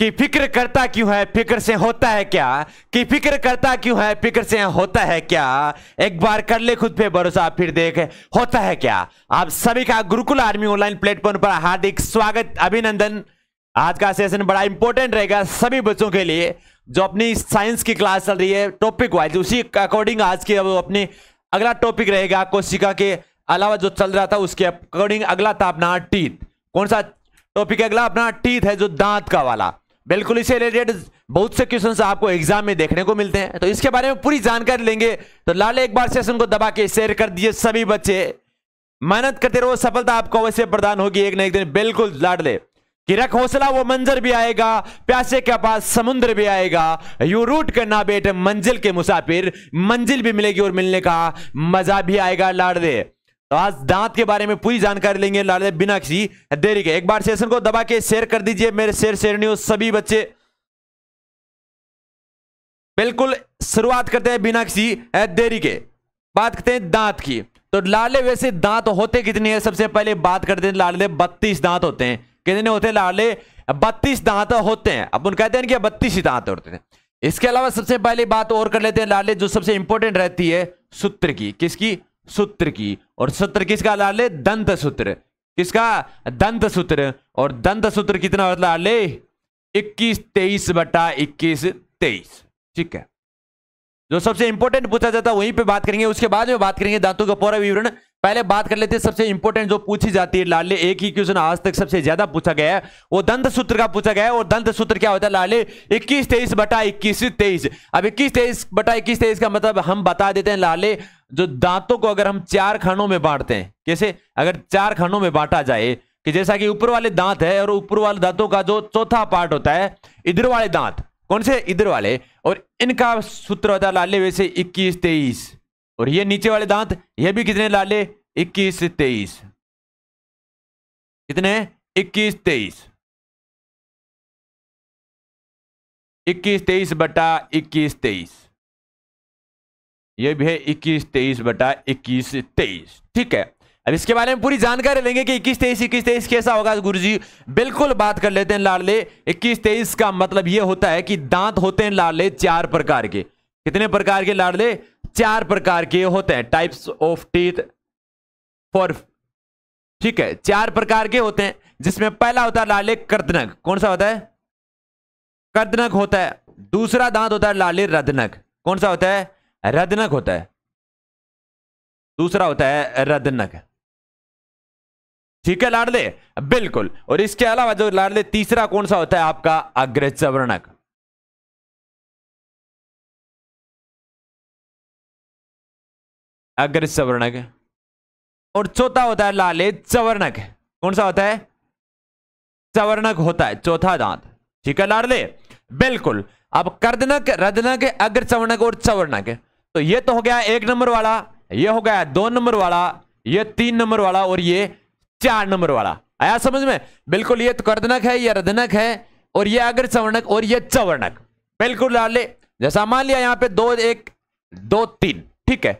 कि फिक्र करता क्यों है, फिक्र से होता है क्या, कि फिक्र करता क्यों है, फिक्र से होता है क्या, एक बार कर ले खुद पे भरोसा फिर देख होता है क्या। आप सभी का गुरुकुल आर्मी ऑनलाइन प्लेटफॉर्म पर हार्दिक स्वागत, अभिनंदन। आज का सेशन बड़ा इंपॉर्टेंट रहेगा सभी बच्चों के लिए जो अपनी साइंस की क्लास चल रही है टॉपिक वाइज, उसी अकॉर्डिंग आज के अपने अगला टॉपिक रहेगा। कोशिका के अलावा जो चल रहा था उसके अकॉर्डिंग अगला था अपना टीथ। कौन सा टॉपिक अगला? अपना टीथ है, जो दांत का वाला। बिल्कुल इससे रिलेटेड बहुत से क्वेश्चंस आपको एग्जाम में देखने को मिलते हैं, तो इसके बारे में पूरी जानकारी लेंगे। तो लाले एक बार सेशन को दबा के शेयर कर दिए सभी बच्चे। मेहनत करते रहो, सफलता आपको अवश्य प्रदान होगी एक न एक दिन। बिल्कुल लाडले कि रख हौसला, वो मंजर भी आएगा, प्यासे के पास समुद्र भी आएगा। यू रूट करना बेटे मंजिल के मुसाफिर, मंजिल भी मिलेगी और मिलने का मजा भी आएगा लाडले। तो आज दांत के बारे में पूरी जानकारी लेंगे लाडले, बिना किसी देरी के। एक बार सेशन को दबा के शेयर कर दीजिए मेरे शेयर न्यूज सभी बच्चे। बिल्कुल शुरुआत करते हैं बिना किसी देरी के। बात करते हैं दांत की। तो लाडले वैसे दांत होते कितने हैं? सबसे पहले बात करते हैं लाडले, 32 दांत होते हैं। कितने होते हैं लाडले? 32 दांत होते हैं। अपन कहते हैं कि 32 ही दांत होते हैं। इसके अलावा सबसे पहले बात और कर लेते हैं लाडले, जो सबसे इंपॉर्टेंट रहती है सूत्र की। किसकी? सूत्र की। और सूत्र किसका लाडले? दंत सूत्र। किसका? दंत सूत्र। और दंत सूत्र कितना होता है लाडले? 21-23/21-23। ठीक है, जो सबसे इंपॉर्टेंट पूछा जाता है वहीं पे बात करेंगे, उसके बाद में बात करेंगे दांतों का पूरा विवरण। पहले बात कर लेते हैं सबसे इंपॉर्टेंट जो पूछी जाती है लाडले। एक ही क्वेश्चन आज तक सबसे ज्यादा पूछा गया है, वो दंत सूत्र का पूछा गया है। और दंत सूत्र क्या होता है लाडले? 21-23/21-23। अब 21-23/21-23 का मतलब हम बता देते हैं लाडले, जो दांतों को अगर हम 4 खंडों में बांटते हैं, कैसे? अगर 4 खंडों में बांटा जाए कि जैसा कि ऊपर वाले दांत है, और ऊपर वाले दांतों का जो चौथा पार्ट होता है, इधर वाले दांत, कौन से? इधर वाले। और इनका सूत्र होता है लाडले वैसे 21-23। और ये नीचे वाले दांत, ये भी कितने लाडले? 21-23। कितने? 21-23। 21-23/21-23। ये भी है 21-23/21-23। ठीक है, अब इसके बारे में पूरी जानकारी लेंगे कि 21-23 कैसा होगा गुरुजी। बिल्कुल बात कर लेते हैं लाडले। 21-23 का मतलब ये होता है कि दांत होते हैं लाडले 4 प्रकार के। कितने प्रकार के लाडले? 4 प्रकार के होते हैं। टाइप्स ऑफ टीथ फॉर, ठीक है, 4 प्रकार के होते हैं, जिसमें पहला होता है लाडले कर्दनक। कौन सा होता है? कर्दनक होता है। दूसरा दांत होता है लाडले रदनक। कौन सा होता है? रदनक होता है। दूसरा होता है रदनक। ठीक है लाडले, बिल्कुल। और इसके अलावा जो लाडले तीसरा कौन सा होता है आपका? अग्रचवर्णक। अग्रचवर्णक। और चौथा होता है लाडले चवर्णक। कौन सा होता है? चवर्णक होता है चौथा दांत। ठीक है लाडले, बिल्कुल। अब कर्दनक, रदनक, अग्रचवर्णक और चवर्णक। तो ये तो हो गया 1 नंबर वाला, ये हो गया 2 नंबर वाला, ये 3 नंबर वाला, और ये 4 नंबर वाला। आया समझ में? बिल्कुल, ये तो कर्दनक है, ये रदनक है, और ये अग्रचवर्णक, और ये चवर्णक। बिल्कुल लाडले, जैसा मान लिया यहाँ पे 2, 1, 2, 3। ठीक है,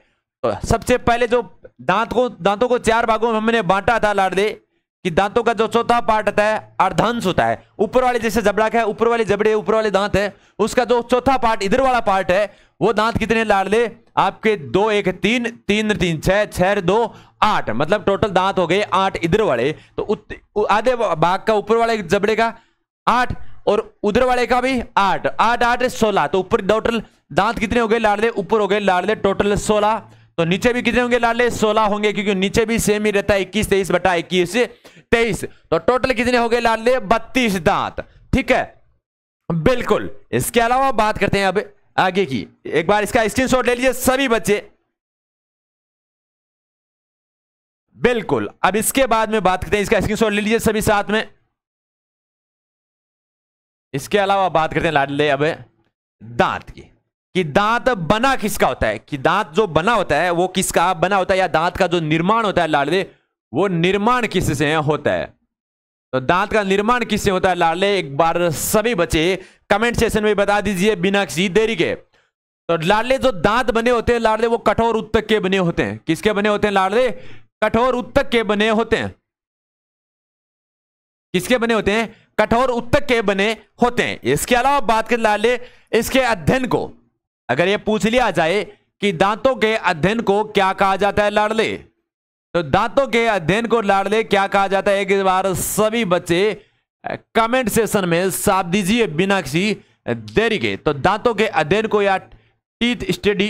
तो सबसे पहले जो दांतों को 4 भागों में हमने बांटा था लाडले, कि दांतों का जो चौथा पार्ट होता है अर्धांश होता है। ऊपर वाले जैसे जबड़ा है, ऊपर वाले जबड़े, ऊपर वाले दांत है, उसका जो चौथा पार्ट इधर वाला पार्ट है, वो दांत कितने लाडले? आपके 2, 1, 3, 3, 3, 6, 6, 2, 8। मतलब टोटल दांत हो गए 8 इधर वाले। तो आधे भाग का ऊपर वाले जबड़े का 8, और उधर वाले का भी 8, 8, 8, 16। तो ऊपर टोटल दांत कितने हो गए लाडले? ऊपर हो गए लाडले टोटल 16। तो नीचे भी कितने होंगे लाडले? 16 होंगे, क्योंकि नीचे भी सेम ही रहता है 21-23/21-23। तो टोटल कितने हो गए लाडले? 32 दांत। ठीक है, बिल्कुल। इसके अलावा बात करते हैं अब आगे की। एक बार इसका स्क्रीनशॉट ले लीजिए सभी बच्चे। बिल्कुल, अब इसके बाद में बात करते हैं, इसका स्क्रीनशॉट ले लीजिए सभी साथ में। इसके अलावा बात करते हैं लाडले अब दांत की, कि दांत बना किसका होता है, कि दांत जो बना होता है वो किसका बना होता है, या दांत का जो निर्माण होता है लाडले, वो निर्माण किससे होता है। तो दांत का निर्माण किससे होता है लाडले? एक बार सभी बच्चे कमेंट सेशन में बता दीजिए बिना किसी देरी के। तो लाडले जो दांत बने होते हैं लाडले, वो कठोर उत्तक के बने होते हैं। किसके बने होते हैं लाडले? कठोर उत्तक के बने होते हैं। किसके बने होते हैं? कठोर उत्तक के बने होते हैं। इसके अलावा बात करें लाडले इसके अध्ययन को, अगर ये पूछ लिया जाए कि दांतों के अध्ययन को क्या कहा जाता है लाडले, तो दांतों के अध्ययन को लाडले क्या कहा जाता है, एक बार सभी बच्चे कमेंट सेक्शन में साफ दीजिए बिना किसी देरी के। तो दांतों के अध्ययन को या टीथ स्टडी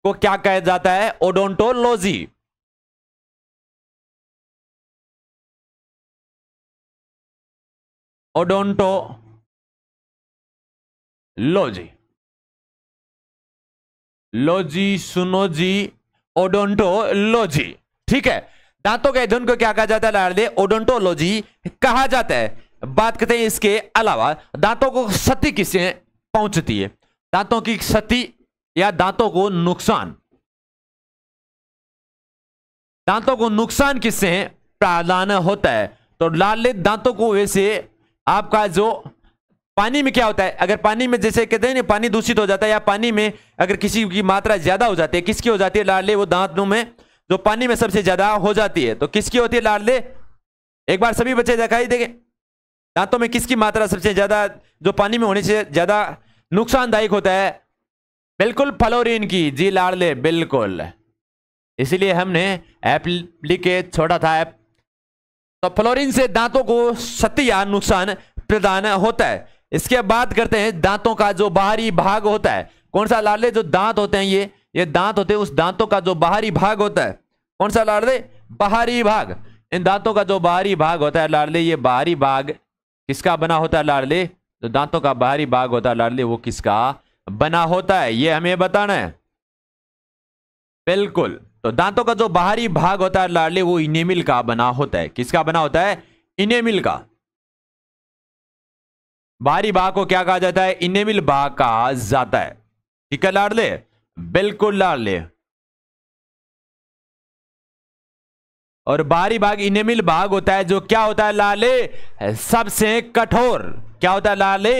को क्या कहा जाता है, ओडोंटोलॉजी। ओडोंटोलॉजी, लॉजी सुनो जी, ओडोंटोलॉजी, ठीक है। दांतों के अध्ययन को क्या कहा जाता है लाडले, ओडोंटोलॉजी कहा जाता है। बात करते हैं इसके अलावा दांतों को क्षति किससे पहुंचती है, दांतों की क्षति या दांतों को नुकसान, दांतों को नुकसान किससे प्रदान होता है। तो लाडले दांतों को वैसे आपका जो पानी में क्या होता है, अगर पानी में जैसे कहते हैं ना पानी दूषित हो जाता है, या पानी में अगर किसी की मात्रा ज्यादा हो जाती है, किसकी हो जाती है लाडले, वो दांतों में जो पानी में सबसे ज्यादा हो जाती है, तो किसकी होती है लाडले, एक बार सभी बच्चे दिखाई देंगे दांतों में किसकी मात्रा सबसे ज्यादा जो पानी में होने से ज्यादा नुकसानदायक होता है, बिल्कुल फ्लोरीन की, जी लाडले बिल्कुल, इसीलिए हमने ऐप लिखे छोड़ा था ऐप। तो फ्लोरीन से दांतों को क्षति या नुकसान प्रदान होता है। इसके बाद करते हैं दांतों का जो बाहरी भाग होता है, कौन सा लाडले, जो दांत होते हैं ये दांत होते हैं, उस दांतों का जो बाहरी भाग होता है, कौन सा लाडले, बाहरी भाग। इन दांतों का जो बाहरी भाग होता है लाडले, ये बाहरी भाग किसका बना होता है लाडले, जो दांतों का बाहरी भाग होता है लाडले, वो किसका बना होता है, ये हमें बताना है। बिल्कुल, तो दांतों का जो बाहरी भाग होता है लाडले, वो इनेमिल का बना होता है, किसका बना होता है, इनेमिल का। बाहरी भाग को क्या कहा जाता है, इनेमिल भाग कहा जाता है, ठीक है लाडले, बिल्कुल लाडले। और बाहरी भाग इनेमिल भाग होता है जो क्या होता है लाडले, सबसे कठोर, क्या होता है लाडले,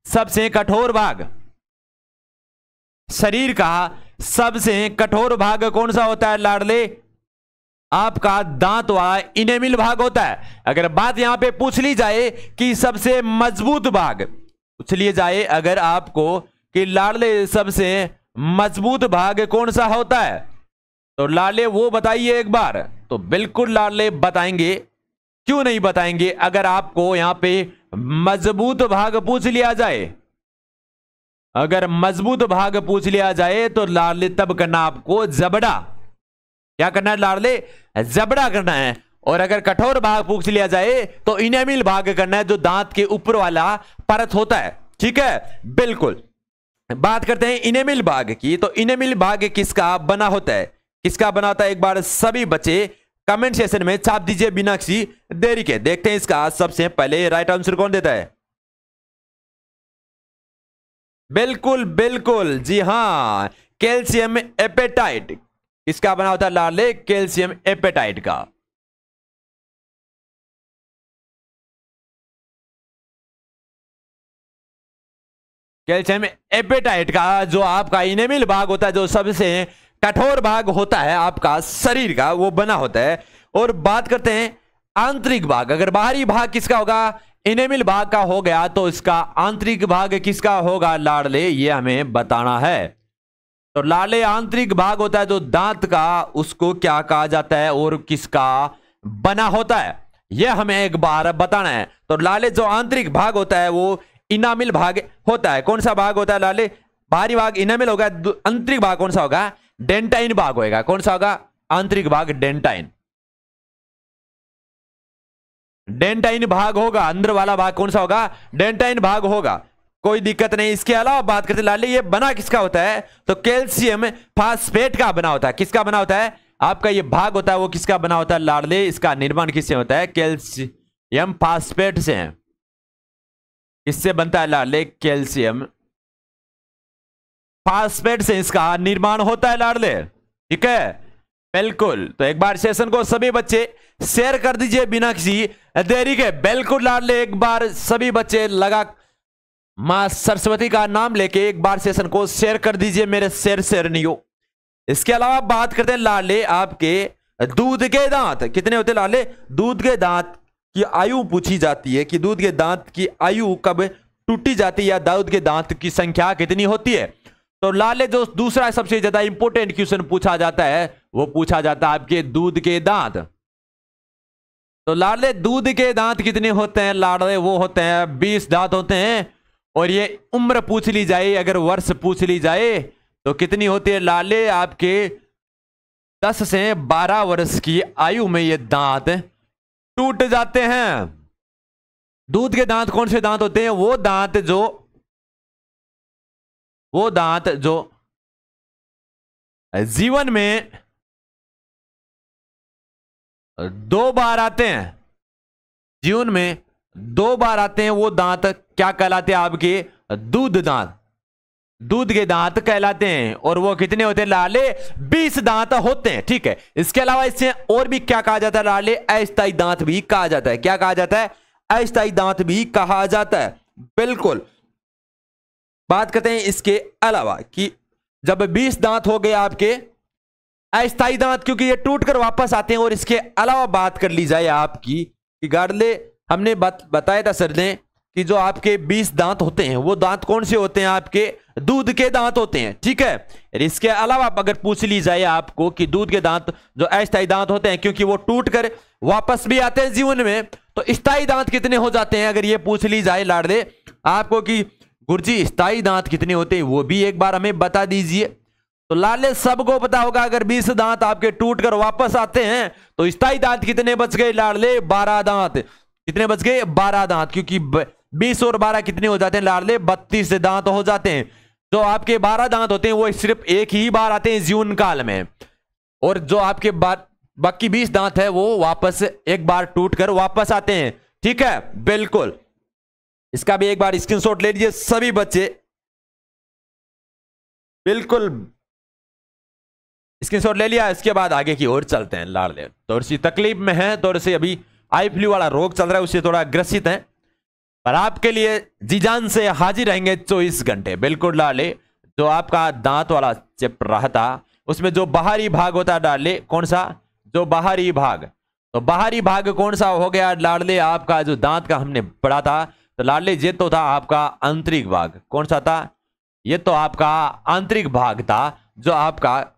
सबसे कठोर भाग। शरीर का सबसे कठोर भाग कौन सा होता है लाडले, आपका दांत वाला इनेमिल भाग होता है। अगर बात यहां पे पूछ ली जाए कि सबसे मजबूत भाग पूछ लिए जाए अगर आपको कि लाडले सबसे मजबूत भाग कौन सा होता है, तो लाडले वो बताइए एक बार। तो बिल्कुल लाडले बताएंगे, क्यों नहीं बताएंगे, अगर आपको यहां पे मजबूत भाग पूछ लिया जाए, अगर मजबूत भाग पूछ लिया जाए तो लाडले तब करना आपको जबड़ा, क्या करना है लाडले, जबड़ा करना है। और अगर कठोर भाग पूछ लिया जाए तो इनेमिल भाग करना है, जो दांत के ऊपर वाला परत होता है, ठीक है बिल्कुल। बात करते हैं इनेमिल भाग की, तो इनेमिल भाग किसका बना होता है, किसका बना होता है, एक बार सभी बच्चे कमेंट सेक्शन में छाप दीजिए बिना किसी देरी के। देखते हैं इसका सबसे पहले राइट आंसर कौन देता है, बिल्कुल बिल्कुल, जी हां, कैल्शियम एपेटाइट, किसका बना होता है लाडले, कैल्शियम एपेटाइट का। कैल्शियम एपेटाइट का जो आपका इनेमिल भाग होता है, जो सबसे कठोर भाग होता है आपका शरीर का, वो बना होता है। और बात करते हैं आंतरिक भाग, अगर बाहरी भाग किसका होगा, इनेमिल भाग का हो गया, तो इसका आंतरिक भाग किसका होगा लाडले, ये हमें बताना है। तो लाडले आंतरिक भाग होता है जो दांत का, उसको क्या कहा जाता है और किसका बना होता है, यह हमें एक बार बताना है। तो लाडले जो आंतरिक भाग होता है वो इनामिल भाग होता है, कौन सा भाग होता है लाडले, बाहरी भाग इनामिल होगा, आंतरिक भाग कौन सा होगा, डेंटाइन भाग होगा, कौन सा होगा, आंतरिक भाग डेंटाइन, डेंटाइन भाग होगा, अंदर वाला भाग कौन सा होगा, डेंटाइन भाग होगा, कोई दिक्कत नहीं। इसके अलावा बात करते लाडले ये बना किसका होता है, तो कैल्शियम फास्फेट का बना होता है, किसका बना होता है, आपका ये भाग होता है वो किसका बना होता है लाडले, इसका निर्माण किससे होता है, कैल्शियम फास्फेट से, किससे बनता है लाडले, कैल्शियम फास्फेट से इसका निर्माण होता है लाडले, ठीक है बिल्कुल। तो एक बार सेशन को सभी बच्चे शेयर कर दीजिए बिना किसी देरी के, बिल्कुल लाडले, एक बार सभी बच्चे लगा मां सरस्वती का नाम लेके एक बार सेशन को शेयर कर दीजिए, मेरे शेयर नहीं हो। इसके अलावा बात करते हैं लाडले आपके दूध के दांत, कितने होते हैं लाडले, दूध के दांत की आयु पूछी जाती है कि दूध के दांत की आयु कब टूटी जाती है या दूध के दांत की संख्या कितनी होती है। तो लाले जो दूसरा सबसे ज्यादा इंपॉर्टेंट क्वेश्चन पूछा जाता है वो पूछा जाता है आपके दूध के दांत। तो लाडले दूध के दांत कितने होते हैं लाडले? वो होते हैं 20 दांत होते हैं। और ये उम्र पूछ ली जाए, अगर वर्ष पूछ ली जाए तो कितनी होती है लाडले? आपके 10 से 12 वर्ष की आयु में ये दांत टूट जाते हैं। दूध के दांत कौन से दांत होते हैं? वो दांत जो जीवन में 2 बार आते हैं, जीवन में 2 बार आते हैं। वो दांत क्या कहलाते हैं? आपके दूध दांत, दूध के दांत कहलाते हैं। और वो कितने होते हैं लाले? 20 दांत होते हैं। ठीक है, इसके अलावा इससे और भी क्या कहा जाता है लाले? अस्थायी दांत भी कहा जाता है। क्या कहा जाता है? अस्थायी दांत भी कहा जाता है। बिल्कुल। बात करते हैं इसके अलावा कि जब 20 दांत हो गए आपके अस्थायी दांत, क्योंकि ये टूटकर वापस आते हैं। और इसके अलावा बात कर ली जाए आपकी कि गार्डले हमने बताया था सर ने कि जो आपके 20 दांत होते हैं वो दांत कौन से होते हैं? आपके दूध के दांत होते हैं। ठीक है, इसके अलावा अगर पूछ ली जाए आपको कि दूध के दांत जो अस्थायी दांत होते हैं क्योंकि वो टूटकर वापस भी आते हैं जीवन में, तो स्थायी दांत कितने हो जाते हैं? अगर ये पूछ ली जाए लाडले आपको कि गुरुजी स्थायी दांत कितने होते हैं, वो भी एक बार हमें बता दीजिए। तो लाले सबको पता होगा अगर 20 दांत आपके टूटकर वापस आते हैं तो स्थायी दांत कितने बच गए लाडले? 12 दांत। कितने बच गए? 12 दांत। क्योंकि 20 और 12 कितने हो जाते हैं लाडले? 32 दांत हो जाते हैं। जो आपके 12 दांत होते हैं वो सिर्फ एक ही बार आते हैं जीवन काल में। और जो आपके बाकी 20 दांत है वो वापस एक बार टूटकर वापस आते हैं। ठीक है, बिल्कुल। इसका भी एक बार स्क्रीनशॉट ले लीजिए सभी बच्चे। बिल्कुल स्क्रीनशॉट ले लिया। इसके बाद आगे की ओर चलते हैं लाडले। थोड़ी सी तकलीफ में है, थोड़े से अभी आई फ्लू वाला रोग चल रहा है, उससे थोड़ा ग्रसित है, पर आपके लिए जी जान से हाजिर रहेंगे 24 घंटे। बिल्कुल लाडले। जो आपका दांत वाला चैप्टर रहा था उसमें जो बाहरी भाग होता है लाडले, कौन सा? जो बाहरी भाग। तो बाहरी भाग कौन सा हो गया लाडले? आपका जो दांत का हमने पढ़ा था तो लाडले ये तो था आपका आंतरिक भाग। कौन सा था? ये तो आपका आंतरिक भाग था, जो आपका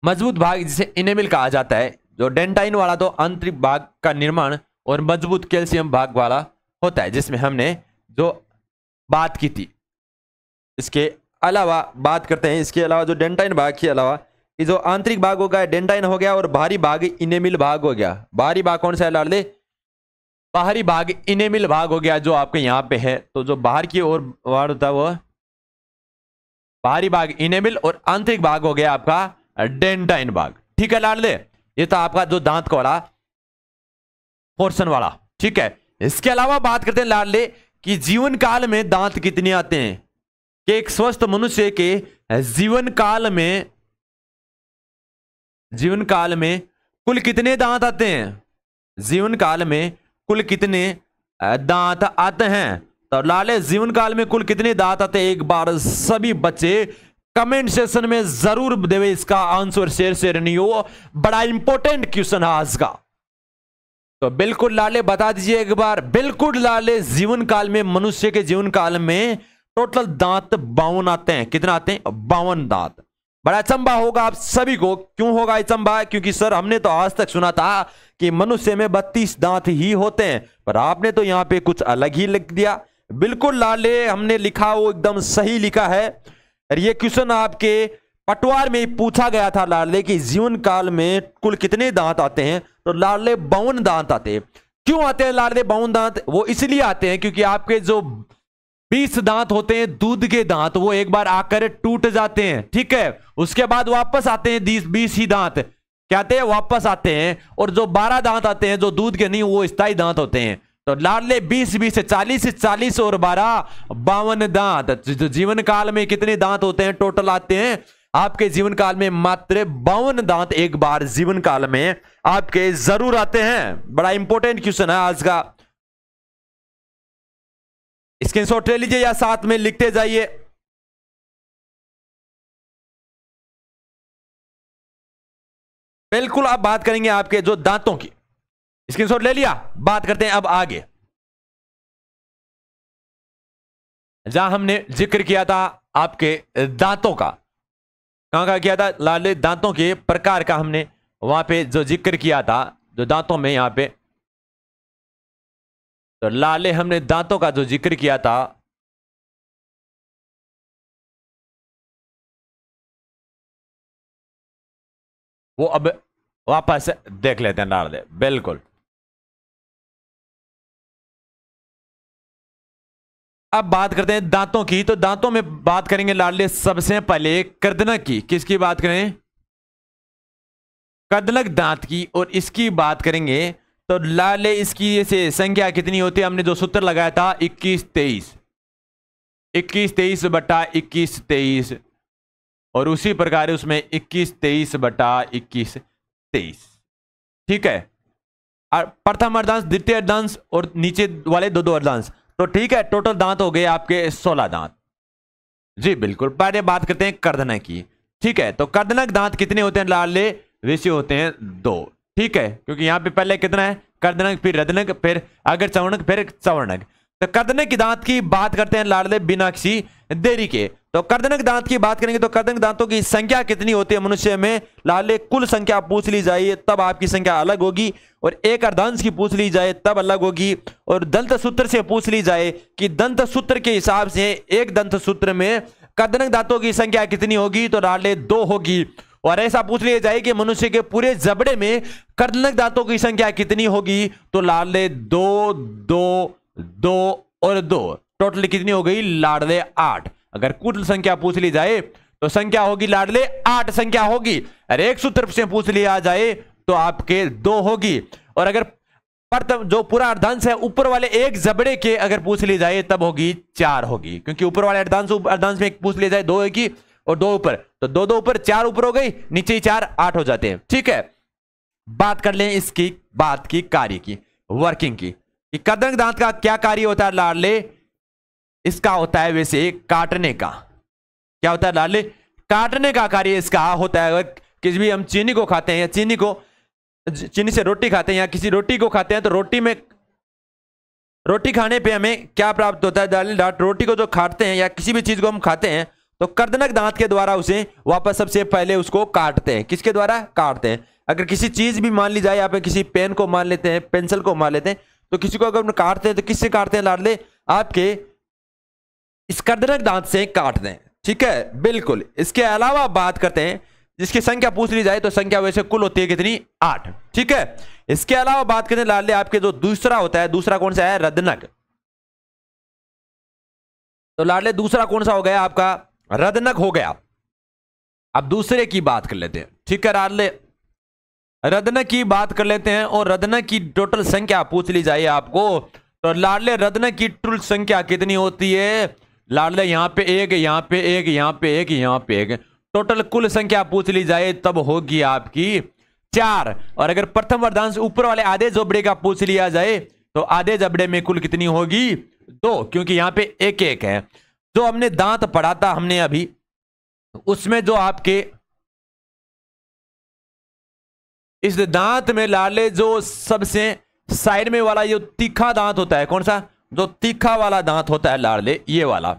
मजबूत भाग जिसे इनेमिल कहा जाता है। जो डेंटाइन वाला तो आंतरिक भाग का निर्माण और मजबूत कैल्शियम भाग वाला होता है, जिसमें हमने जो बात की थी। इसके अलावा बात करते हैं, इसके अलावा जो डेंटाइन भाग के अलावा ये जो आंतरिक भाग हो गया डेंटाइन हो गया, और बाहरी भाग इनेमिल भाग हो गया। बाहरी भाग कौन सा है लाडले? बाहरी भाग इनेमिल भाग हो गया, जो आपके यहां पे है। तो जो बाहर की ओर वार होता है वो बाहरी भाग इनेमिल, और आंतरिक भाग हो गया आपका डेंटाइन भाग। ठीक है लाडले, ये तो आपका जो दांत का वाला पोर्शन वाला। ठीक है, इसके अलावा बात करते हैं लाडले कि जीवन काल में दांत कितने आते हैं? कि एक स्वस्थ मनुष्य के जीवन काल में कुल कितने दांत आते हैं? जीवन काल में कुल कितने दांत आते हैं? तो लाले जीवन काल में कुल कितने दांत आते हैं? एक बार सभी बच्चे कमेंट सेक्शन में जरूर देवे इसका आंसर। शेयर नहीं हो, बड़ा इंपॉर्टेंट क्वेश्चन है आज का। तो बिल्कुल लाले बता दीजिए एक बार। बिल्कुल लाले, जीवन काल में मनुष्य के जीवन काल में टोटल दांत 52 आते हैं। कितना आते हैं? 52 दांत। बड़ा अचंबा होगा आप सभी को। क्यों होगा अचंबा? क्योंकि सर हमने तो आज तक सुना था कि मनुष्य में 32 दांत ही होते हैं, पर आपने तो यहां पे कुछ अलग ही लिख दिया। बिल्कुल लाले, हमने लिखा वो एकदम सही लिखा है। और ये क्वेश्चन आपके पटवार में पूछा गया था लाडले कि जीवन काल में कुल कितने दांत आते हैं? तो लाडले 52 दांत आते हैं। क्यों आते हैं लाडले 52 दांत? वो इसलिए आते हैं क्योंकि आपके जो 20 दांत होते हैं दूध के दांत, वो एक बार आकर टूट जाते हैं। ठीक है, उसके बाद वापस आते हैं 20 ही दांत। क्या आते हैं? वापस आते हैं। और जो 12 दांत आते हैं जो दूध के नहीं, वो स्थायी दांत होते हैं। तो लाडले 20 से 40 और 12 52 दांत। तो जीवन काल में कितने दांत होते हैं टोटल? आते हैं आपके जीवन काल में मात्र 52 दांत एक बार जीवन काल में आपके जरूर आते हैं। बड़ा इंपॉर्टेंट क्वेश्चन है आज का। स्क्रीनशॉट ले लीजिए या साथ में लिखते जाइए। बिल्कुल, आप बात करेंगे आपके जो दांतों की। स्क्रीनशॉट ले लिया। बात करते हैं अब आगे, जहां हमने जिक्र किया था आपके दांतों का। कहां का किया था? लाले दांतों के प्रकार का हमने वहां पे जो जिक्र किया था, जो दांतों में यहां पे, तो लाले हमने दांतों का जो जिक्र किया था, वो अब वापस देख लेते हैं लाले। बिल्कुल, अब बात करते हैं दांतों की। तो दांतों में बात करेंगे लाडले सबसे पहले कर्दनक की। किसकी बात करें? कर्दनक दांत की। और इसकी बात करेंगे तो लाडले इसकी से संख्या कितनी होती है? हमने जो सूत्र लगाया था 21-23, 21-23 बटा 21-23, और उसी प्रकार उसमें 21-23 बटा 21-23। ठीक है, प्रथम अर्धांश, द्वितीय अर्धांश और नीचे वाले दो अर्धांश। तो ठीक है, टोटल दांत हो गए आपके 16 दांत। जी बिल्कुल। पहले बात करते हैं कर्दनक की। ठीक है, तो कर्दनक दांत कितने होते हैं लाडले? वैसे होते हैं 2। ठीक है, क्योंकि यहां पे पहले कितना है? कर्दनक, फिर रदनक, फिर अगर चवर्णक, फिर चवर्णक। तो कर्दनक की दांत की बात करते हैं लाडले बिना किसी देरी के। तो कर्दनक दांत की बात करेंगे तो कर्दनक दांतों की संख्या कितनी होती है मनुष्य में? लाडले कुल संख्या पूछ ली जाए तब आपकी संख्या अलग होगी, और एक अर्धांश की पूछ ली जाए तब अलग होगी, और दंत सूत्र से पूछ ली जाए कि दंत सूत्र के हिसाब से एक दंत सूत्र में कर्दनक दांतों की संख्या कितनी होगी? तो लाडले 2 होगी। और ऐसा पूछ लिया जाए कि मनुष्य के पूरे जबड़े में कर्दनक दांतों की संख्या कितनी होगी? तो लाडले 2, 2, 2 और 2, टोटल कितनी हो गई लाडले? 8। अगर कुल संख्या पूछ ली जाए तो संख्या होगी लाडले 8 संख्या होगी। अरे एक सूत्र से पूछ लिया जाए तो आपके 2 होगी। और अगर जो पूरा अर्धांश है ऊपर वाले एक जबड़े के अगर पूछ ली जाए तब होगी 4 होगी, क्योंकि ऊपर वाले अर्धांश में पूछ लिया जाए 2 होगी और 2 ऊपर, तो 2 2 ऊपर 4 ऊपर हो गई, नीचे ही 4, 8 हो जाते हैं। ठीक है, बात कर लें इसकी बात की कार्य की, वर्किंग की, कि कर्दनक दांत का क्या कार्य होता है लाडले? इसका होता है वैसे काटने का। क्या होता है लाडले? काटने का कार्य इसका होता है। अगर किसी भी हम चीनी को खाते हैं, या चीनी से रोटी खाते हैं, या किसी रोटी को खाते हैं, तो रोटी खाने पे हमें क्या प्राप्त होता है? रोटी को जो खाते हैं या किसी भी चीज को हम खाते हैं तो कर्दनक दांत के द्वारा उसे वापस सबसे पहले उसको काटते हैं। किसके द्वारा? काटते हैं। अगर किसी चीज भी मान ली जाए, यहाँ पे किसी पेन को मान लेते हैं, पेंसिल को मान लेते हैं, तो किसी को अगर काटते हैं तो किससे काटते हैं लाडले? आपके इस कर्दनक दांत से काटते हैं। ठीक है, बिल्कुल। इसके अलावा बात करते हैं, जिसकी संख्या पूछ ली जाए तो संख्या वैसे कुल होती है कितनी? 8। ठीक है, इसके अलावा बात करते हैं लाडले आपके जो दूसरा होता है, दूसरा कौन सा है? रदनक। तो लाडले दूसरा कौन सा हो गया आपका? रदनक हो गया। अब दूसरे की बात कर लेते हैं। ठीक है लाडले, रदनक की बात कर लेते हैं, और रदनक की टोटल संख्या पूछ ली जाए आपको तो लाडले रदनक की टोटल संख्या कितनी होती है? लाडले यहां पे 1, यहां पे 1, यहां पे 1, यहां पे 1, टोटल कुल संख्या पूछ ली जाए तब होगी आपकी 4। और अगर प्रथम अर्धांश ऊपर वाले आधे जबड़े का पूछ लिया जाए तो आधे जबड़े में कुल कितनी होगी? 2, क्योंकि यहां पे 1 1 है। जो हमने दांत पढ़ा था हमने अभी, उसमें जो आपके इस दांत में लाडले जो सबसे साइड में वाला ये तीखा दांत होता है, कौन सा? जो तीखा वाला दांत होता है लाडले, ये वाला,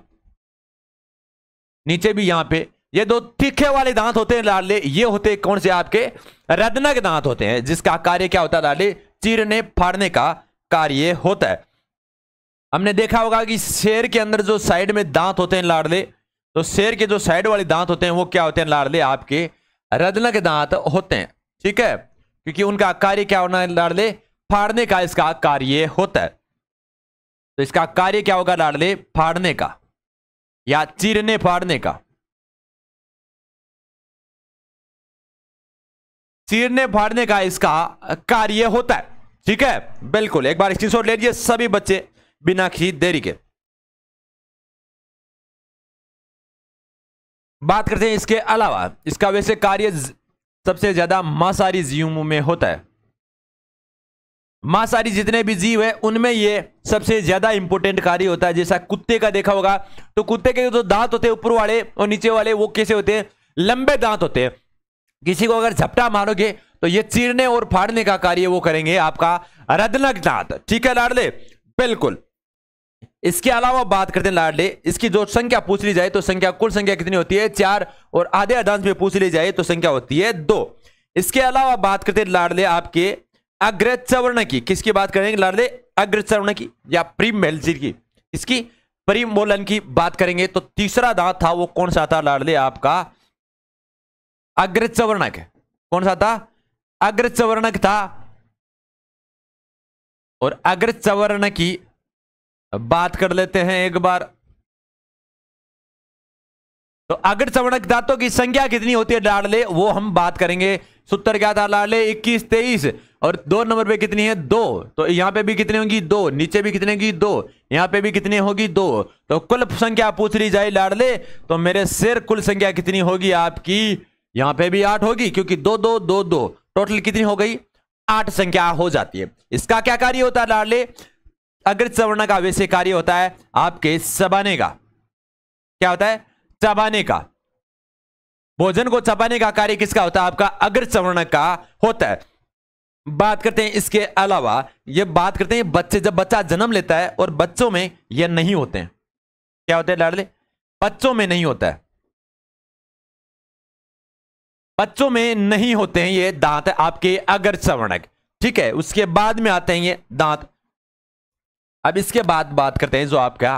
नीचे भी यहां पे ये 2 तीखे वाले दांत होते हैं लाडले, ये होते हैं कौन से? आपके रदनक दांत होते हैं, जिसका कार्य क्या होता है लाडले? चीरने फाड़ने का कार्य होता है। हमने देखा होगा कि शेर के अंदर जो साइड में दांत होते हैं लाडले, तो शेर के जो साइड वाले दांत होते हैं वो क्या होते हैं लाडले? आपके रदनक दांत होते हैं। ठीक है, क्योंकि उनका कार्य क्या होना है लाडले? फाड़ने का इसका कार्य होता है। तो इसका कार्य क्या होगा लाडले? फाड़ने का या चीरने फाड़ने का। चीरने फाड़ने का इसका कार्य होता है। ठीक है, बिल्कुल। एक बार स्क्रीनशॉट ले लीजिए सभी बच्चे बिना किसी देरी के। बात करते हैं इसके अलावा, इसका वैसे कार्य सबसे ज्यादा मांसाहारी जीवों में होता है। मांसाहारी जितने भी जीव है उनमें ये सबसे ज्यादा इंपोर्टेंट कार्य होता है। जैसा कुत्ते का देखा होगा, तो कुत्ते के जो दांत होते हैं ऊपर वाले और नीचे वाले, वो कैसे होते हैं? लंबे दांत होते हैं। किसी को अगर झपटा मारोगे तो ये चीरने और फाड़ने का कार्य वो करेंगे आपका रदनक दांत। ठीक है लाडले, बिल्कुल। इसके अलावा बात करते हैं लाडले, इसकी जो संख्या पूछ ली जाए तो संख्या, कुल संख्या कितनी होती है 4, और आधे अर्धांश में पूछ ली जाए तो संख्या होती है 2। इसके अलावा बात करते हैं लाडले आपके अग्रचवर्ण की। किसकी बात करेंगे लाडले? अग्रचवर्ण की या प्रीमोलर की, इसकी प्रीमोलन की बात करेंगे। तो तीसरा दांत था वो कौन सा था लाडले? आपका अग्रचवर्णक। कौन सा था? अग्रचवर्णक था। और अग्रचवर्ण की बात कर लेते हैं एक बार। तो अग्रचवर्णक दांतों की संख्या कितनी होती है लाडले, वो हम बात करेंगे। सूत्र क्या था लाडले? 21, 23, और 2 नंबर पे कितनी है? 2। तो यहां पे भी कितनी होगी? 2। नीचे भी कितने की? 2। यहां पे भी कितनी होगी? 2। तो कुल संख्या पूछ ली जाए लाडले तो मेरे सिर कुल संख्या कितनी होगी आपकी? यहां पे भी 8 होगी, क्योंकि 2 2 2 2 टोटल कितनी हो गई? 8 संख्या हो जाती है। इसका क्या कार्य होता है लाडले? अग्रचवर्ण का वैसे कार्य होता है आपके चबाने का। क्या होता है? चबाने का। भोजन को चबाने का कार्य किसका होता है? आपका अग्रचवर्ण का होता है। बात करते हैं इसके अलावा, ये बात करते हैं बच्चे, जब बच्चा जन्म लेता है और बच्चों में ये नहीं होते हैं। क्या होते हैं लाडले? बच्चों में नहीं होता है, बच्चों में नहीं होते हैं ये दांत आपके अग्रचवर्णक। ठीक है, उसके बाद में आते हैं ये दांत। अब इसके बाद बात करते हैं जो आपका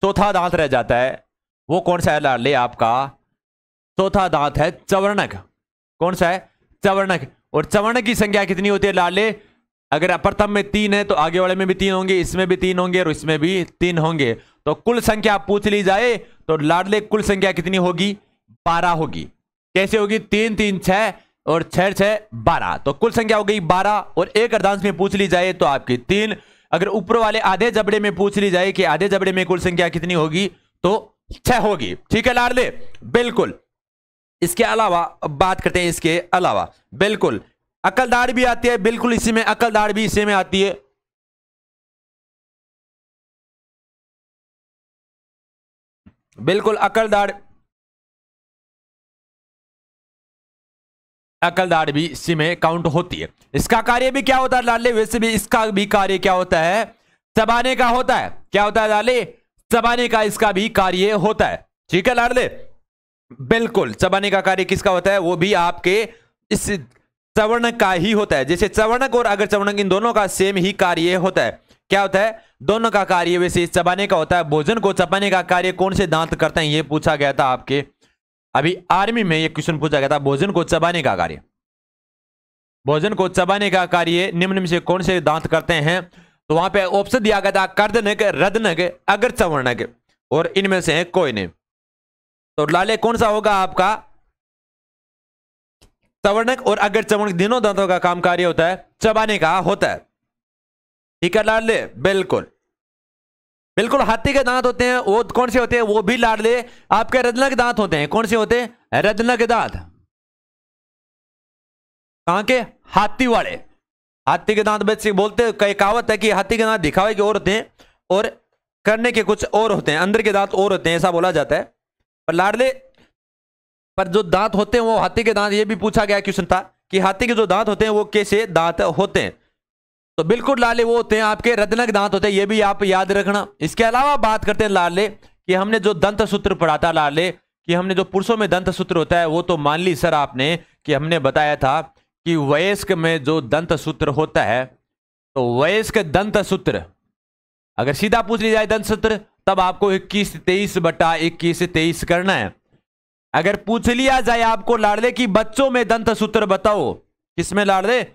चौथा दांत रह जाता है, वो कौन सा है लाडले? आपका चौथा दांत है चवर्णक। कौन सा है? चवर्णक। और चवर्णक की संख्या कितनी होती है लाडले? अगर प्रथम में 3 है तो आगे वाले में भी 3 होंगे, इसमें भी 3 होंगे और इसमें भी 3 होंगे। तो कुल संख्या पूछ ली जाए तो लाडले कुल संख्या कितनी होगी? 12 होगी। कैसे होगी? 3 3 6 और 6 6 12। तो कुल संख्या हो गई 12। और एक अर्धांश में पूछ ली जाए तो आपकी 3। अगर ऊपर वाले आधे जबड़े में पूछ ली जाए कि आधे जबड़े में कुल संख्या कितनी होगी तो 6 होगी। ठीक है लाडले, बिल्कुल। इसके अलावा बात करते हैं, इसके अलावा बिल्कुल अकलदाढ़ भी आती है, बिल्कुल इसी में अकलदाढ़ भी इसी में आती है। बिल्कुल अकलदाढ़ भी इसी में काउंट होती है। इसका कार्य भी क्या होता है लाडले? वैसे भी इसका भी कार्य क्या होता है? चबाने का होता है। क्या होता है लाडले? चबाने का इसका भी कार्य होता है। ठीक है लाडले, बिल्कुल। चबाने का कार्य किसका होता है? वो भी आपके इस चवर्णक का ही होता है। जैसे चवर्णक और अग्रचवर्णक इन दोनों का सेम ही कार्य होता है। क्या होता है? दोनों का कार्य वैसे चबाने का होता है। भोजन को चबाने का कार्य कौन से दांत करते हैं, ये पूछा गया था आपके अभी आर्मी में, ये क्वेश्चन पूछा गया था। भोजन को चबाने का कार्य, भोजन को चबाने का कार्य निम्न में से कौन से दांत करते हैं? तो वहां पे ऑप्शन दिया गया था कर्दनक, रदनक, अग्रचवर्णक, और इनमें से कोई नहीं। तो लाले कौन सा होगा आपका? चवर्णक और अग्रचवर्णक दोनों दांतों का काम कार्य होता है चबाने का होता है। ठीक है लाडले, बिल्कुल बिल्कुल। हाथी के दांत होते हैं, वो कौन से होते हैं? वो भी लाडले आपके रदनक दांत होते हैं। कौन से होते हैं? रदनक दांत। कहां के? हाथी वाले। हाथी के दांत बच्चे बोलते हैं, कई कहावत है कि हाथी के दांत दिखावे के और होते हैं और करने के कुछ और होते हैं, अंदर के दांत और होते हैं, ऐसा बोला जाता है। पर लाडले पर जो दांत होते हैं वो हाथी के दांत, ये भी पूछा गया क्वेश्चन था कि हाथी के जो दांत होते हैं वो कैसे दांत होते हैं? तो बिल्कुल लाडले वो होते हैं आपके रदनक दांत होते हैं, ये भी आप याद रखना। इसके अलावा बात करते हैं लाडले कि हमने जो दंत सूत्र पढ़ा था लाडले, कि हमने जो पुरुषों में दंत सूत्र होता है वो तो मान ली सर आपने कि हमने बताया था कि वयस्क में जो दंत सूत्र होता है, तो वयस्क दंत सूत्र अगर सीधा पूछ ली जाए दंत सूत्र, तब आपको 21-23/21-23 करना है। अगर पूछ लिया जाए आपको लाडले की बच्चों में दंत सूत्र बताओ, किसमें लाडले?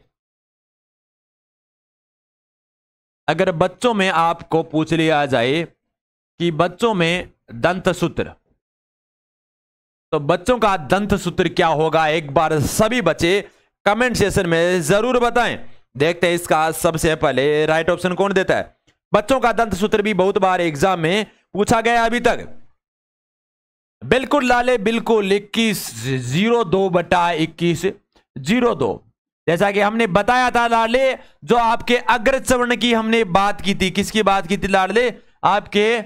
अगर बच्चों में आपको पूछ लिया जाए कि बच्चों में दंत सूत्र, तो बच्चों का दंत सूत्र क्या होगा? एक बार सभी बच्चे कमेंट सेक्शन में जरूर बताएं। देखते हैं इसका सबसे पहले राइट ऑप्शन कौन देता है। बच्चों का दंत सूत्र भी बहुत बार एग्जाम में पूछा गया अभी तक। बिल्कुल लाले, बिल्कुल 21/02/21/02। जैसा कि हमने बताया था लाडले, जो आपके अग्रचवर्ण की हमने बात की थी। किसकी बात की थी लाडले? आपके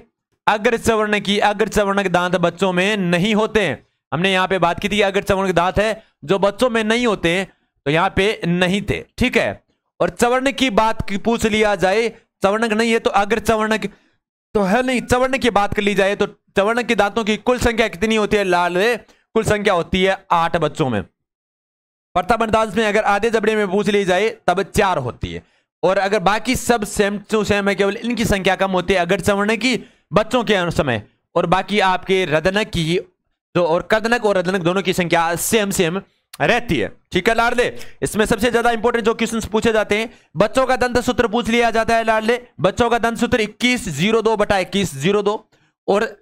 अग्रचवर्ण की। अग्रचवर्णक दांत बच्चों में नहीं होते हैं। हमने यहां पे बात की थी अग्रचवर्णक दांत है जो बच्चों में नहीं होते हैं। तो यहां पे नहीं थे, ठीक है। और चवर्णक की बात पूछ लिया जाए, चवर्णक नहीं है तो अगर चवर्णक तो है नहीं, चवर्णक की बात कर ली जाए तो चवर्णक के दांतों की कुल संख्या कितनी होती है लाडले? कुल संख्या होती है 8 बच्चों में। प्रथम अंडांश में अगर आधे जबड़े में पूछ ली जाए तब 4 होती है, और अगर बाकी सब सेम टू सेम है, केवल इनकी संख्या कम होती है अगर चवर्णक की बच्चों के समय, और बाकी आपके रदनक की जो और कर्दनक और रदनक दोनों की संख्या सेम सेम रहती है, ठीक है लाडले। इसमें सबसे ज्यादा इंपॉर्टेंट जो क्वेश्चन पूछे जाते हैं, बच्चों का दंत सूत्र पूछ लिया जाता है लाडले। बच्चों का दंत सूत्र 2102 बटा 2102, और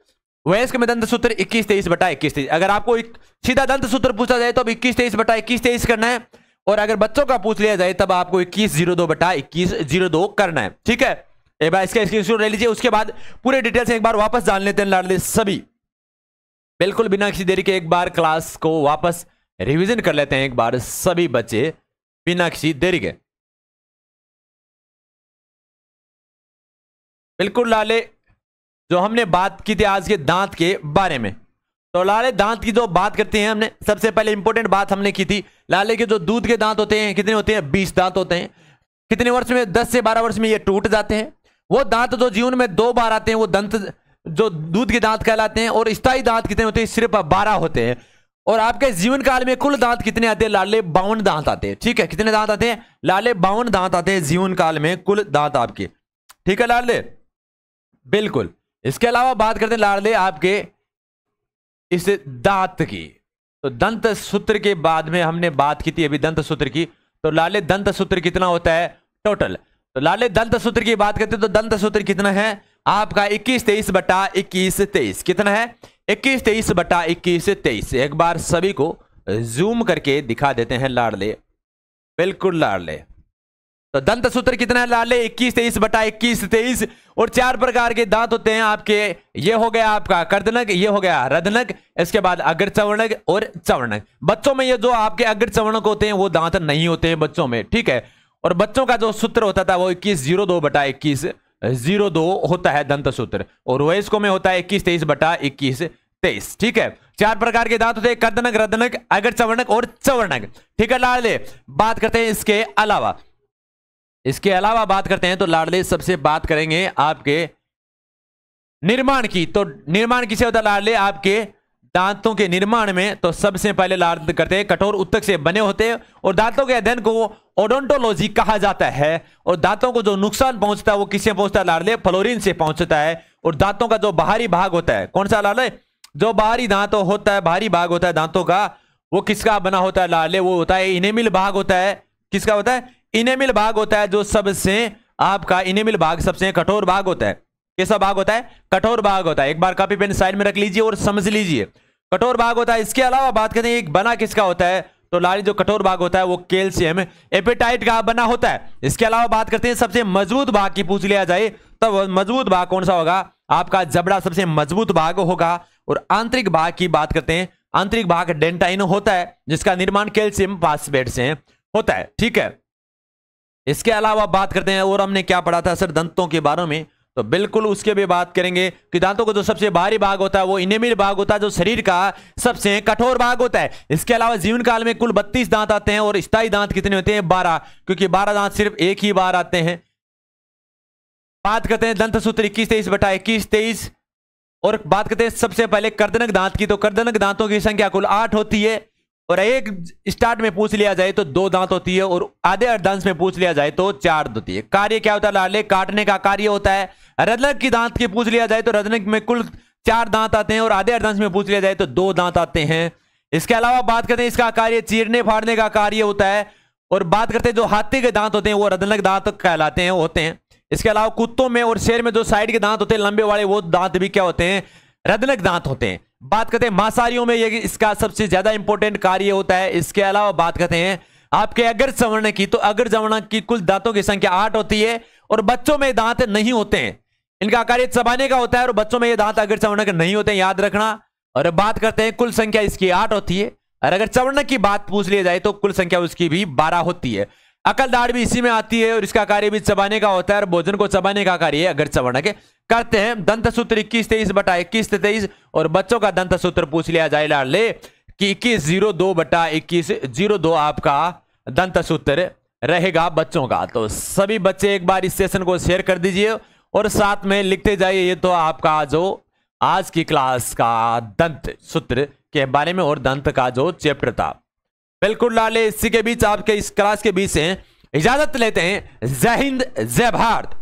वयस्क में दंत सूत्र 2123 बटा 2123। अगर आपको एक सीधा दंत सूत्र पूछा जाए तो अब 2123 बटा 2123 करना है, और अगर बच्चों का पूछ लिया जाए तब आपको 2102 बटा 2102 करना है, ठीक है। एक बार इसका स्क्रीनशॉट ले लीजिए, उसके बाद पूरे डिटेल से एक बार वापस जान लेते हैं लाडले सभी, बिल्कुल बिना किसी देरी के एक बार क्लास को वापस रिवीजन कर लेते हैं एक बार सभी बच्चे बिना किसी देरी के। बिल्कुल लाले, जो हमने बात की थी आज के दांत के बारे में, तो लाले दांत की जो बात करते हैं हमने, सबसे पहले इंपॉर्टेंट बात हमने की थी लाले के जो दूध के दांत होते हैं कितने होते हैं? 20 दांत होते हैं। कितने वर्ष में? 10 से 12 वर्ष में ये टूट जाते हैं। वो दांत जो जीवन में 2 बार आते हैं वो दंत जो दूध के दांत कहलाते हैं, और स्थायी दांत कितने होते हैं? सिर्फ 12 होते हैं। और आपके जीवन काल में कुल दांत कितने आते हैं लाले? 52 दांत आते हैं, ठीक है। कितने दांत आते हैं लाले? 52 दांत आते हैं जीवन काल में कुल दांत आपके, ठीक है लाले, बिल्कुल। इसके अलावा बात करते हैं लाडले आपके इस दांत की, तो दंत सूत्र के बाद में हमने बात की थी अभी दंत सूत्र की, तो लाले दंत सूत्र कितना होता है टोटल? तो लाले दंत सूत्र की बात करते हैं तो दंत सूत्र कितना है आपका? 2123 बटा 2123। कितना है? 2123 बटा 2123। एक बार सभी को जूम करके दिखा देते हैं लाडले, बिल्कुल लाडले। तो दंत सूत्र कितना है लाडले? 2123 बटा 2123, और 4 प्रकार के दांत होते हैं आपके। ये हो गया आपका कर्दनक, ये हो गया रदनक, इसके बाद अग्र चवर्णक और चवर्णक। बच्चों में ये जो आपके अग्र चवर्णक होते हैं वो दांत नहीं होते हैं बच्चों में, ठीक है। और बच्चों का जो सूत्र होता था वो 2102 बटा 2102 होता है दंत सूत्र, और वयस्कों में होता है 2123 बटा 2123, ठीक है। 4 प्रकार के दांत होते हैं, कर्दनक, रदनक, अग्र चवर्णक और चवर्णक, ठीक है लाडले। बात करते हैं इसके अलावा बात करते हैं तो लाडले सबसे बात करेंगे आपके निर्माण की। तो निर्माण किसे होता है लाडले? आपके दांतों के निर्माण में तो सबसे पहले लाड करते हैं कठोर उत्तक से बने होते हैं, और दांतों के अध्ययन को ओडोंटोलॉजी कहा जाता है। और दांतों को जो नुकसान पहुंचता है वो किससे पहुंचता है लाडले? फ्लोरीन से पहुंचता है। और दांतों का जो बाहरी भाग होता है, कौन सा लाडले? जो बाहरी दांत होता है, बाहरी भाग होता है दांतों का, वो किसका बना होता है लाडले? वो होता है इनेमिल भाग होता है। किसका होता है? इनेमिल भाग होता है, जो सबसे आपका इनेमिल भाग सबसे कठोर भाग होता है। कैसा भाग होता है? कठोर भाग होता है। एक बार कॉपी पेन साइड में रख लीजिए और समझ लीजिए, कठोर भाग होता है। इसके अलावा बात करते हैं एक बना किसका होता है, तो लाली जो कठोर भाग होता है वो कैल्शियम एपेटाइट का बना होता है। इसके अलावा बात करते हैं सबसे मजबूत भाग की पूछ लिया जाए तो मजबूत भाग कौन सा होगा? आपका जबड़ा सबसे मजबूत भाग होगा। और आंतरिक भाग की बात करते हैं, आंतरिक भाग डेंटाइन होता है, जिसका निर्माण कैल्शियम फास्फेट से होता है, ठीक है। इसके अलावा बात करते हैं, और हमने क्या पढ़ा था सर दंतों के बारे में, तो बिल्कुल उसके भी बात करेंगे कि दांतों का जो सबसे बाहरी भाग होता है वो इनेमिल भाग होता है, जो शरीर का सबसे कठोर भाग होता है। इसके अलावा जीवन काल में कुल 32 दांत आते हैं, और स्थायी दांत कितने होते हैं? 12, क्योंकि 12 दांत सिर्फ एक ही बार आते हैं। बात करते हैं दंत सूत्र 2123 बटा 2123, और बात करते हैं सबसे पहले कर्दनक दांत की। तो कर्दनक दांतों की संख्या कुल 8 होती है, और एक स्टार्ट में पूछ लिया जाए तो 2 दांत होती है, और आधे अर्धांश में पूछ लिया जाए तो 4 होती है। कार्य क्या होता है लाडले? काटने का कार्य होता है। रदनक की दांत की पूछ लिया जाए तो रदनक में कुल 4 दांत आते हैं, और आधे अर्धांश में पूछ लिया जाए तो 2 दांत आते हैं। इसके अलावा बात करते हैं इसका कार्य चीरने फाड़ने का कार्य होता है। और बात करते हैं जो हाथी के दांत होते हैं वो रदनक दांत कहलाते हैं, होते हैं। इसके अलावा कुत्तों में और शेर में जो साइड के दांत होते हैं लंबे वाले, वो दांत भी क्या होते हैं? रदनक दांत होते हैं। बात करते हैं मांसाहारियों में ये इसका सबसे ज्यादा इंपॉर्टेंट कार्य होता है। इसके अलावा बात करते हैं आपके अग्र चवर्णक की, तो अग्र चवर्णक की कुल दांतों की संख्या 8 होती है, और बच्चों में दांत नहीं होते हैं। इनका कार्य चबाने का होता है, और बच्चों में ये दांत अग्र चवर्णक नहीं होते हैं, याद रखना। और बात करते हैं कुल संख्या इसकी 8 होती है, और अगर चवर्णक की बात पूछ ली जाए तो कुल संख्या उसकी भी 12 होती है। अकल दाढ़ भी इसी में आती है, और इसका कार्य भी चबाने का होता है, और भोजन को चबाने का कार्य अगर चवर्णक करते हैं। दंत सूत्र 2123 बटा 2123, और बच्चों का दंत सूत्र पूछ लिया जाए लाडले कि 2102 बटा 2102 आपका दंत सूत्र रहेगा बच्चों का। तो सभी बच्चे एक बार इस सेशन को शेयर कर दीजिए और साथ में लिखते जाइए। ये तो आपका जो आज की क्लास का दंत सूत्र के बारे में और दंत का जो चैप्टर था। बिल्कुल लाले, इसी के बीच आपके इस क्लास के बीच से इजाजत लेते हैं। जय हिंद, जय भारत।